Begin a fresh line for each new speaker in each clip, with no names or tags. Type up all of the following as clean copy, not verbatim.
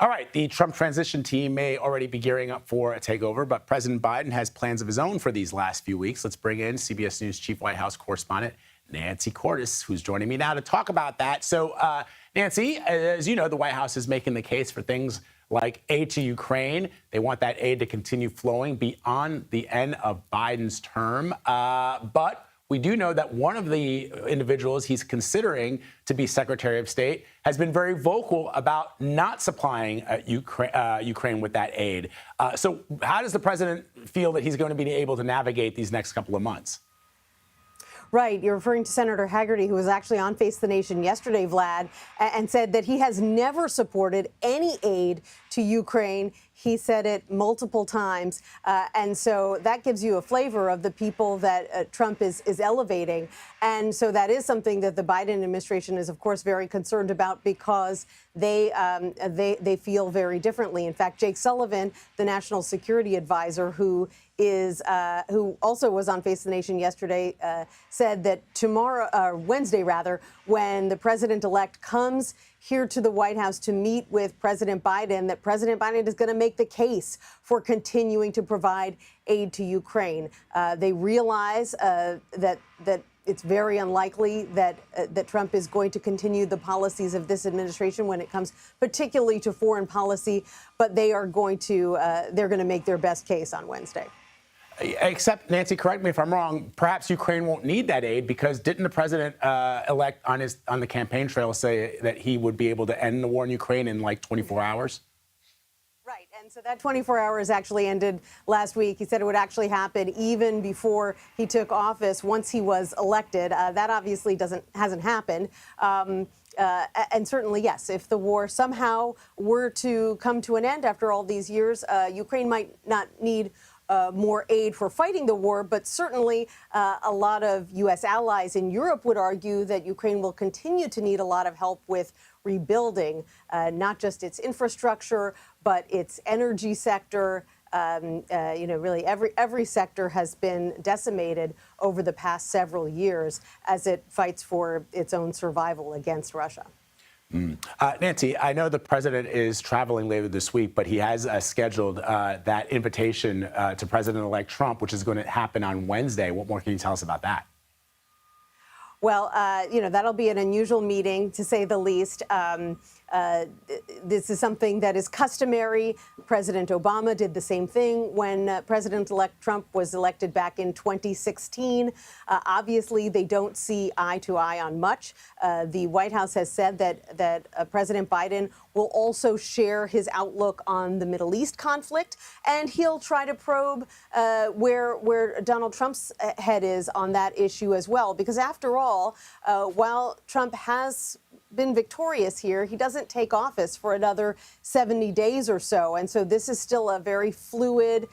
All right, the Trump transition team may already be gearing up for a takeover, but President Biden has plans of his own for these last few weeks. Let's bring in CBS News Chief White House correspondent Nancy Cordes, who's joining me now to talk about that. So, Nancy, as you know, the White House is making the case for things like aid to Ukraine. They want that aid to continue flowing beyond the end of Biden's term. But we do know that one of the individuals he's considering to be Secretary of State has been very vocal about not supplying Ukraine with that aid. So how does the president feel that he's going to be able to navigate these next couple of months?
Right. You're referring to Senator Hagerty, who was actually on Face the Nation yesterday, Vlad, and said that he has never supported any aid to Ukraine. He said it multiple times. And so that gives you a flavor of the people that Trump is elevating. And so that is something that the Biden administration is, of course, very concerned about because they feel very differently. In fact, Jake Sullivan, the national security advisor, who also was on Face the Nation yesterday, said that Wednesday, when the president-elect comes here to the White House to meet with President Biden, that President Biden is going to make the case for continuing to provide aid to Ukraine. They realize that it's very unlikely that Trump is going to continue the policies of this administration when it comes particularly to foreign policy, but they're going to make their best case on Wednesday.
Except, Nancy, correct me if I'm wrong, perhaps Ukraine won't need that aid because didn't the president-elect on the campaign trail say that he would be able to end the war in Ukraine in like 24 hours?
Right. And so that 24 hours actually ended last week. He said it would actually happen even before he took office once he was elected. That obviously hasn't happened. And certainly, yes, if the war somehow were to come to an end after all these years, Ukraine might not need more aid for fighting the war, but certainly a lot of U.S. allies in Europe would argue that Ukraine will continue to need a lot of help with rebuilding, not just its infrastructure, but its energy sector. Really every sector has been decimated over the past several years as it fights for its own survival against Russia.
Nancy, I know the president is traveling later this week, but he has scheduled that invitation to President-elect Trump, which is going to happen on Wednesday. What more can you tell us about that?
Well, that'll be an unusual meeting, to say the least. This is something that is customary. President Obama did the same thing when President-elect Trump was elected back in 2016. Obviously, they don't see eye to eye on much. The White House has said that President Biden will also share his outlook on the Middle East conflict, and he'll try to probe where Donald Trump's head is on that issue as well. Because after all, while Trump has been victorious here, he doesn't take office for another 70 days or so. And so this is still a very fluid,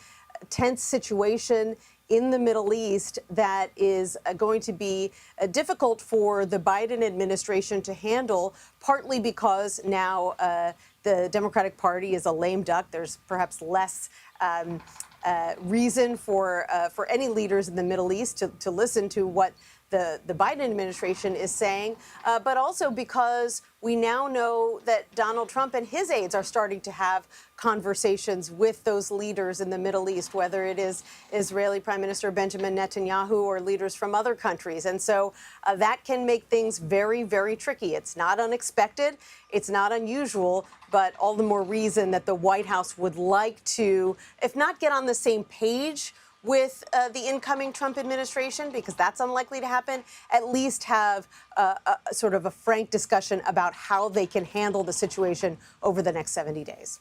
tense situation in the Middle East that is going to be difficult for the Biden administration to handle, partly because now the Democratic Party is a lame duck. There's perhaps less reason for any leaders in the Middle East to listen to what the Biden administration is saying, but also because we now know that Donald Trump and his aides are starting to have conversations with those leaders in the Middle East, whether it is Israeli Prime Minister Benjamin Netanyahu or leaders from other countries. And so that can make things very, very tricky. It's not unexpected. It's not unusual, but all the more reason that the White House would like to, if not get on the same page with the incoming Trump administration, because that's unlikely to happen, at least have sort of a frank discussion about how they can handle the situation over the next 70 days.